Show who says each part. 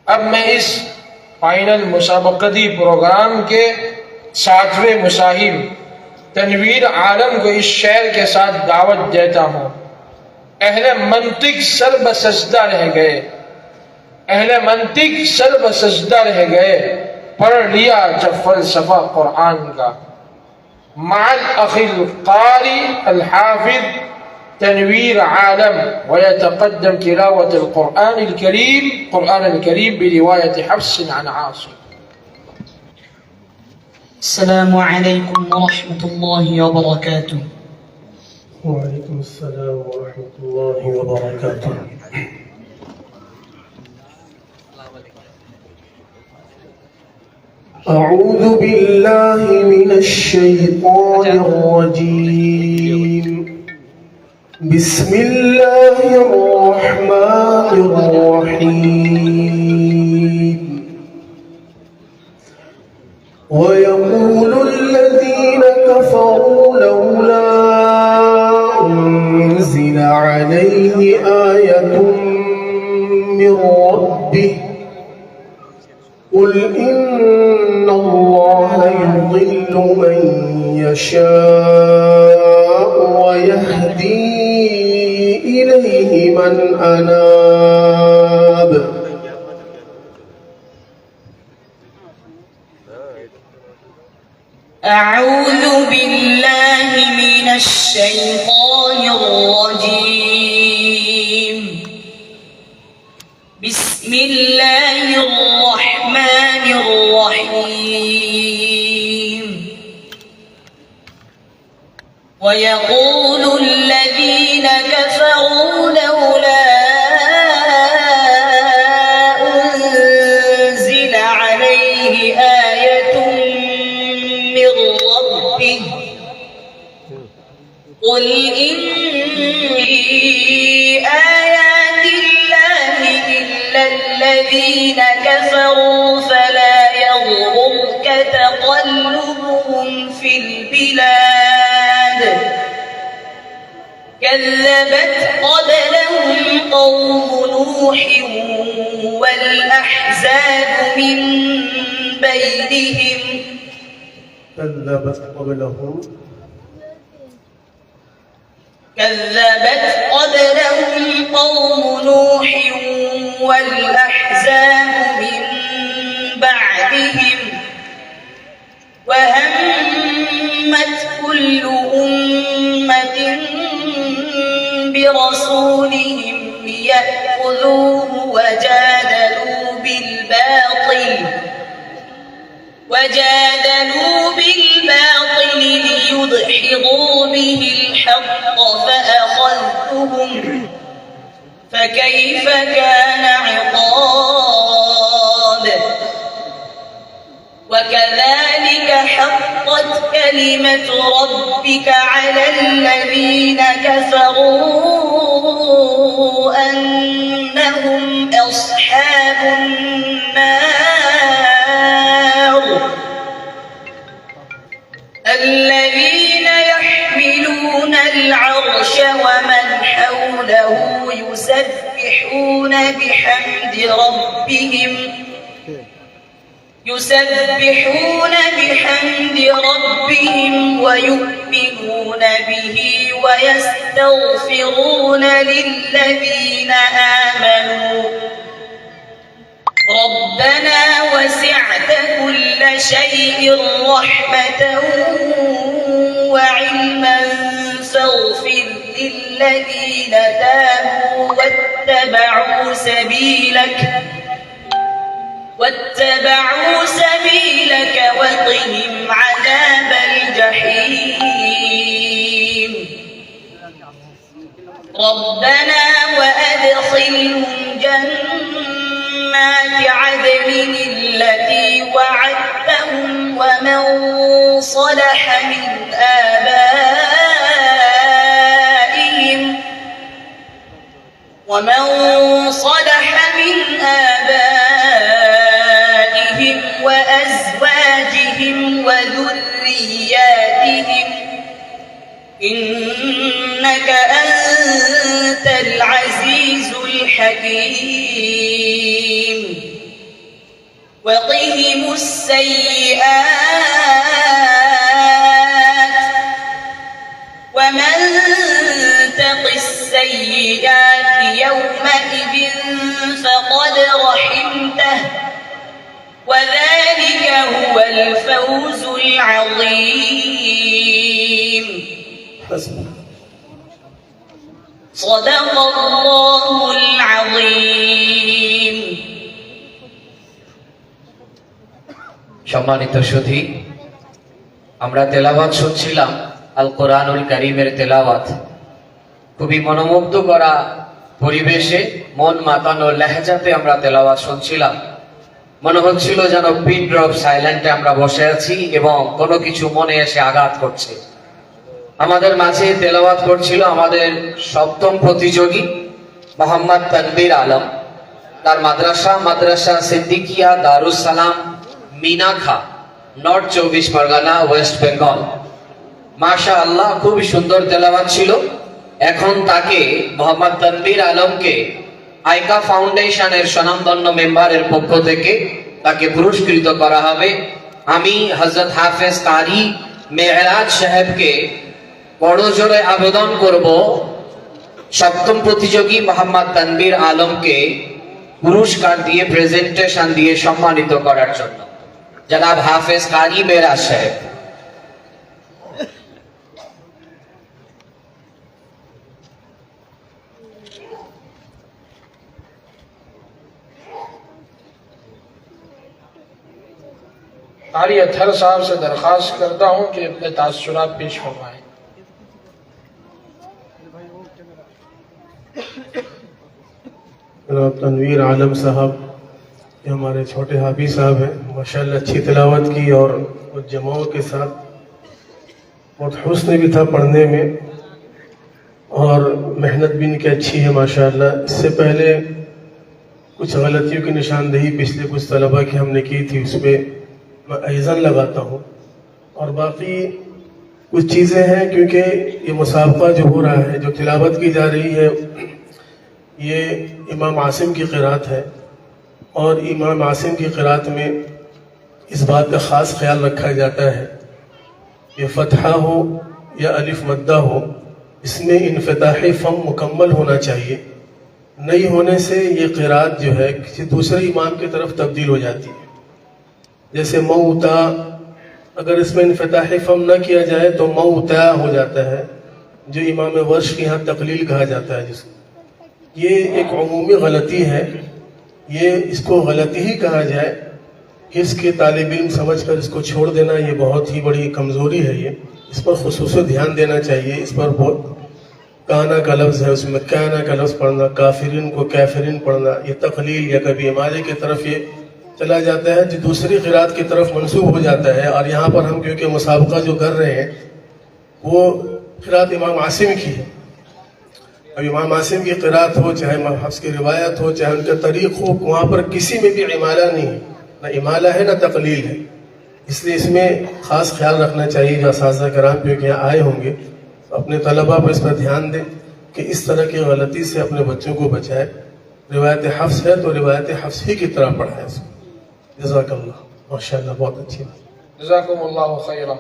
Speaker 1: अब मैं इस फाइनल मुसाबकती प्रोग्राम के 7वें मुसाहिब तनवीर आलम को इस शेर के साथ दावत देता हूँ। अहले मंतिक सर बसजदा रह गए, अहले मंतिक सर बसजदा रह गए, पढ़ लिया जब फलसफा कुरान का। माल अखिल कारी अल हाफिज तनवीर आलम वयतक़द्दम तिलावत अल कुरान अल करीम बिरिवायत हफ्स अन आसिम।
Speaker 2: अस्सलामु अलैकुम व रहमतुल्लाहि व बरकातुहू।
Speaker 3: वालेकुम अस्सलाम व रहमतुल्लाहि व बरकातुहू। अऊज़ु बिल्लाहि मिनश शैतानिर रजीम। बिस्मिल्लाहिर रहमानिर रहीम। ويقول الذين كفروا لولا أنزل عليه آية من ربه قل إن الله يضل من يشاء ويهدي إليه من أناب
Speaker 2: أعوذ بالله من الشيطان الرجيم. بسم الله الرحمن الرحيم. ويقول الذين كفروا لولا أنزل عليه آية من ربه قل إني آيات الله إلا الذين كفروا فلا يغررك تقلبهم في البلاد كذبت قبلهم قوم نوح والأحزاب من بينهم
Speaker 3: كذبت قبلهم
Speaker 2: قوم نوح والأحزاب من بعدهم وهمت كل أمة برسولهم ليأخذوه وجادلوا بالباطل ليدحضوا به الحق فأخذتهم فكيف كان عقاب وكذلك حقت كلمة ربك على الذين كفروا أنهم أصحاب النار الذين يحملون العرش ومن حوله يسبحون بحمد ربهم ويؤمنون به ويستغفرون للذين آمنوا ربنا وسعت كل شيء رحمة وعلما فاغفر للذين تابوا واتبعوا سبيلك وقهم عذاب الجحيم ربنا وأدخلهم جنات عدن التي وعدتهم ومن صلح من آبائهم وأزواجهم وذرياتهم إنك أنت العزيز الحكيم
Speaker 3: السيئات ومن تق السيئات يومئذ فقد رحمته وذلك هو الفوز العظيم حسبك صدق الله العظيم
Speaker 4: সম্মানিত সুধী, আমরা তেলাওয়াত শুনছিলাম আল কোরআনুল কারীমের তেলাওয়াত। খুবই মনোমুগ্ধ করা পরিবেশে, মন মাতানো লেহজাতে আমরা তেলাওয়াত শুনছিলাম। মনে হচ্ছিল যেন পিন ড্রপ সাইলেন্টে আমরা বসে আছি এবং কোনো কিছু মনে এসে আঘাত করছে। আমাদের মাঝে তেলাওয়াত করছিল আমাদের সপ্তম প্রতিযোগী মোহাম্মদ তানভীর আলম। তার মাদ্রাসা সিদ্দিকিয়া দারুস সালাম মিনাখা, নর্থ 24 পরগনা, ওয়েস্ট বেঙ্গল। মাশাআল্লাহ, খুবই সুন্দর তেলাওয়াত ছিল। এখন তাকে মোহাম্মদ তানভীর আলমকে আইকা ফাউন্ডেশনের স্বনামধন্য মেম্বারের পক্ষ থেকে তাকে পুরস্কৃত করা হবে। আমি হযরত হাফেজ কারি মেহরাজ সাহেবকে বড় জোরে আবেদন করব সপ্তম প্রতিযোগী মোহাম্মদ তানভীর আলমকে পুরস্কার দিয়ে, প্রেজেন্টেশন দিয়ে সম্মানিত করার জন্য। জনাব হাফেজ কারি মেহরাজ সাহেব।
Speaker 1: कारी अत्थर साहब से दरख्वास्त करता हूं कि अपने तासुरात पेश फरमाएं।
Speaker 3: जनाब तनवीर आलम साहब, ये हमारे छोटे हाफिज साहब हैं। माशाल्लाह अच्छी तिलावत की और जमाओं के साथ बहुत हुस्न भी था पढ़ने में और मेहनत भी इनकी अच्छी है माशाल्लाह। इससे पहले कुछ गलतियों की निशानदेही पिछले कुछ तलबा की हमने की थी, उसमें मैं ऐज़न लगाता हूँ। और बाकी कुछ चीज़ें हैं, क्योंकि ये मुसाबका जो हो रहा है, जो तिलावत की जा रही है, ये इमाम आसिम की क़िरात है और इमाम आसिम की क़िरात में इस बात का ख़ास ख्याल रखा जाता है ये फ़तहा हो या अलिफ मद्दा हो, इसमें इन्फ़िताह फ़म मुकम्मल होना चाहिए। नहीं होने से ये क़िरात जो है किसी दूसरे इमाम की तरफ तब्दील हो जाती है। जैसे मऊता, अगर इसमें इन्फ़िताह फ़म न किया जाए तो मऊता हो जाता है, जो इमाम वर्श के यहाँ तक़लील कहा जाता है जिसको। ये एक अमूमी गलती है, ये इसको गलती ही कहा जाए। इसके तालिब इल्म समझ कर इसको छोड़ देना ये बहुत ही बड़ी कमज़ोरी है। ये इस पर खुसूसी ध्यान देना चाहिए। इस पर बहुत काना का लफ्ज़ है, उसमें काना का लफ्ज़ पढ़ना, काफिरिन को कैफिरिन पढ़ना, ये तक़लील या कभी इमारे की तरफ ये चला जाता है, जो दूसरी क़िरात की तरफ मंसूब हो जाता है। और यहाँ पर हम क्योंकि मुसाबका जो कर रहे हैं वो क़िरात इमाम आसिम की है। अब इमाम आसिम की क़िरात हो, चाहे हफ्स की रिवायत हो, चाहे उनका तरीक़ हो, वहाँ पर किसी में भी इमाला नहीं है, न इमाला है न तक़लील है। इसलिए इसमें ख़ास ख्याल रखना चाहिए जो असातिज़ा कराम क्योंकि यहाँ आए होंगे, तो अपने तलबा पर इस पर ध्यान दें कि इस तरह की गलती से अपने बच्चों को बचाए। रिवायत हफ्स है तो रिवायत हफ्स ही की तरह पढ़ाएं। जज़ाकल्लाह, माशाअल्लाह, बहुत अच्छी बात।
Speaker 1: जज़ाकुमुल्लाहु खैरा।